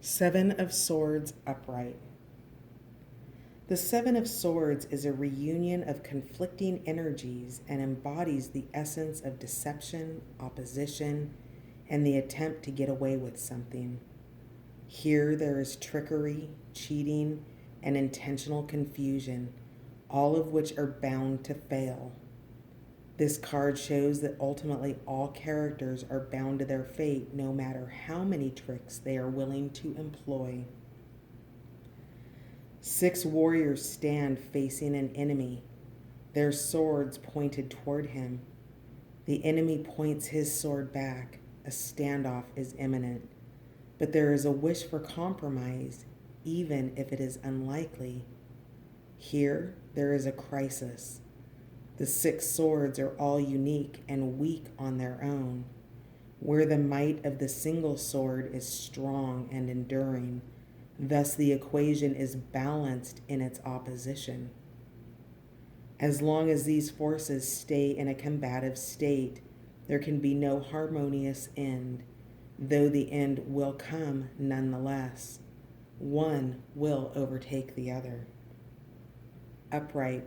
Seven of Swords upright. The Seven of Swords is a reunion of conflicting energies and embodies the essence of deception, opposition, and the attempt to get away with something. Here there is trickery, cheating, and intentional confusion, all of which are bound to fail. This card shows that ultimately all characters are bound to their fate no matter how many tricks they are willing to employ. 6 warriors stand facing an enemy, their swords pointed toward him. The enemy points his sword back. A standoff is imminent, but there is a wish for compromise, even if it is unlikely. Here, there is a crisis. The 6 swords are all unique and weak on their own, where the might of the single sword is strong and enduring. Thus, the equation is balanced in its opposition. As long as these forces stay in a combative state, there can be no harmonious end, though the end will come nonetheless. One will overtake the other. Upright,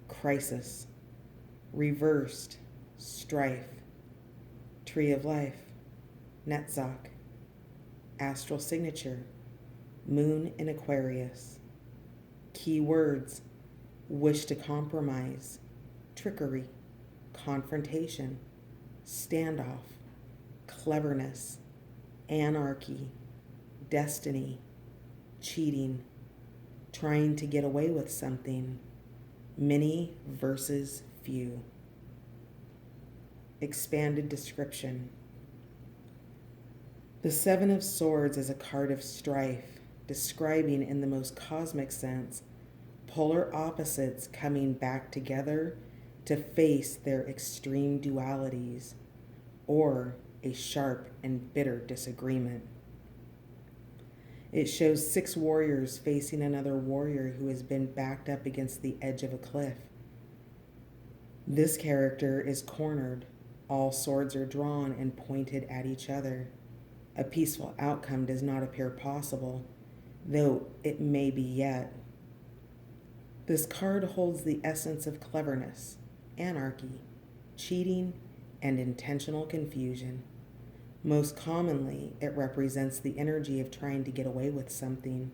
crisis. Reversed, strife. Tree of life, Netzach. Astral signature, Moon in Aquarius. Key words: wish to compromise, trickery, confrontation, standoff, cleverness, anarchy, destiny, cheating, trying to get away with something, many versus few. Expanded description. The Seven of Swords is a card of strife, describing in the most cosmic sense polar opposites coming back together to face their extreme dualities, or a sharp and bitter disagreement. It shows 6 warriors facing another warrior who has been backed up against the edge of a cliff. This character is cornered. All swords are drawn and pointed at each other. A peaceful outcome does not appear possible, though it may be yet. This card holds the essence of cleverness, anarchy, cheating, and intentional confusion. Most commonly, it represents the energy of trying to get away with something,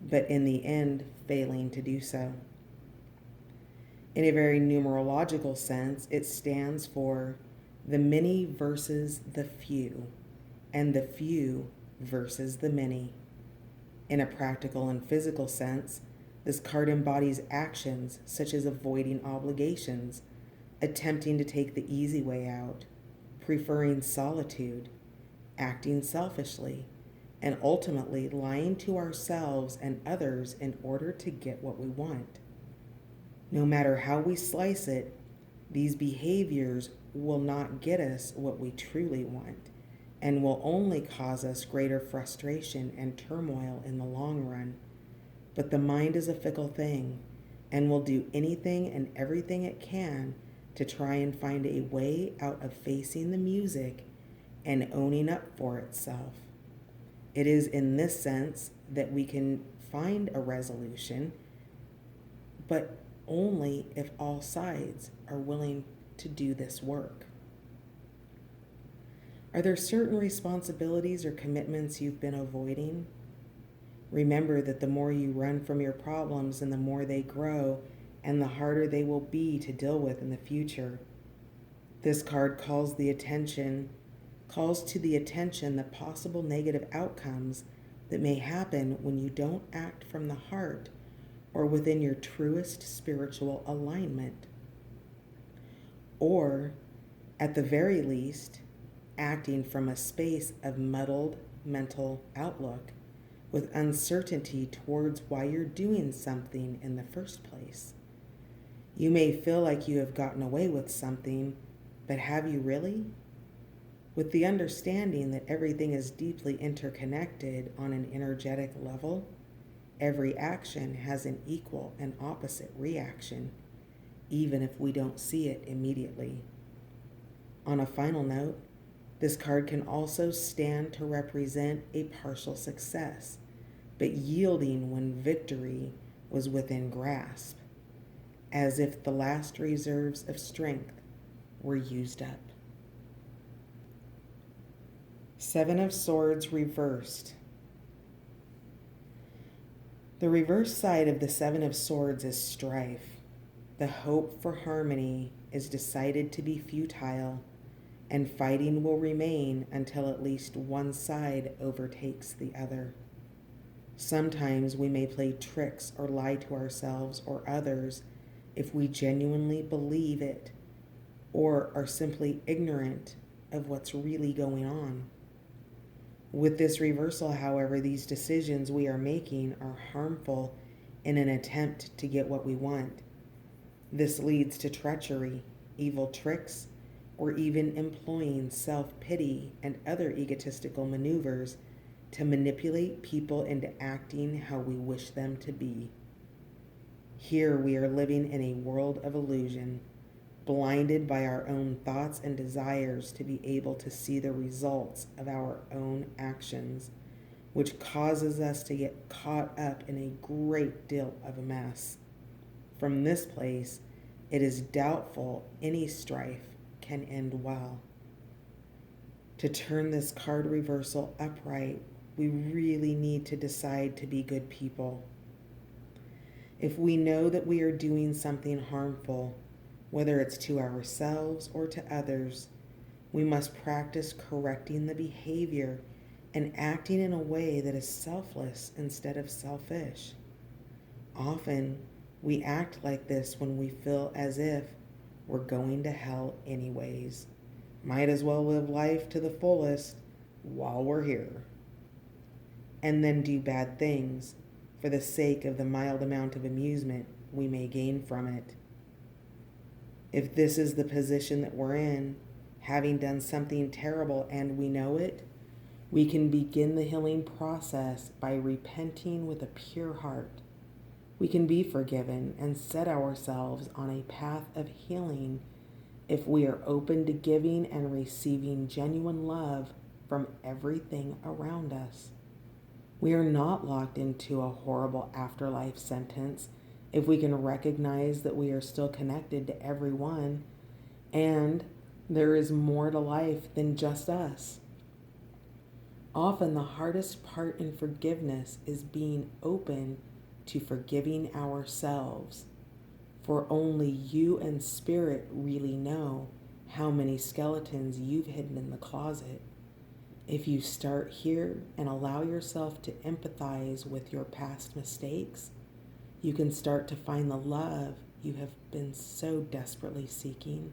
but in the end, failing to do so. In a very numerological sense, it stands for the many versus the few, and the few versus the many. In a practical and physical sense, this card embodies actions such as avoiding obligations, attempting to take the easy way out, preferring solitude, acting selfishly, and ultimately lying to ourselves and others in order to get what we want. No matter how we slice it, these behaviors will not get us what we truly want and will only cause us greater frustration and turmoil in the long run. But the mind is a fickle thing and will do anything and everything it can to try and find a way out of facing the music and owning up for itself. It is in this sense that we can find a resolution, but only if all sides are willing to do this work. Are there certain responsibilities or commitments you've been avoiding? Remember that the more you run from your problems and the more they grow and the harder they will be to deal with in the future. This card calls to the attention the possible negative outcomes that may happen when you don't act from the heart or within your truest spiritual alignment. Or, at the very least, acting from a space of muddled mental outlook with uncertainty towards why you're doing something in the first place. You may feel like you have gotten away with something, but have you really? With the understanding that everything is deeply interconnected on an energetic level, every action has an equal and opposite reaction, even if we don't see it immediately. On a final note, This card can also stand to represent a partial success, but yielding when victory was within grasp, as if the last reserves of strength were used up. Seven of Swords reversed. The reverse side of the Seven of Swords is strife. The hope for harmony is decided to be futile, and fighting will remain until at least one side overtakes the other. Sometimes we may play tricks or lie to ourselves or others if we genuinely believe it or are simply ignorant of what's really going on. With this reversal, however, these decisions we are making are harmful in an attempt to get what we want. This leads to treachery, evil tricks, or even employing self-pity and other egotistical maneuvers to manipulate people into acting how we wish them to be. Here we are living in a world of illusion, blinded by our own thoughts and desires to be able to see the results of our own actions, which causes us to get caught up in a great deal of a mess. From this place, it is doubtful any strife can end well. To turn this card reversal upright, we really need to decide to be good people. If we know that we are doing something harmful, whether it's to ourselves or to others, we must practice correcting the behavior and acting in a way that is selfless instead of selfish. Often, we act like this when we feel as if we're going to hell anyways. Might as well live life to the fullest while we're here. And then do bad things for the sake of the mild amount of amusement we may gain from it. If this is the position that we're in, having done something terrible and we know it, we can begin the healing process by repenting with a pure heart. We can be forgiven and set ourselves on a path of healing if we are open to giving and receiving genuine love from everything around us. We are not locked into a horrible afterlife sentence if we can recognize that we are still connected to everyone and there is more to life than just us. Often the hardest part in forgiveness is being open to forgiving ourselves, for only you and Spirit really know how many skeletons you've hidden in the closet. If you start here and allow yourself to empathize with your past mistakes, you can start to find the love you have been so desperately seeking.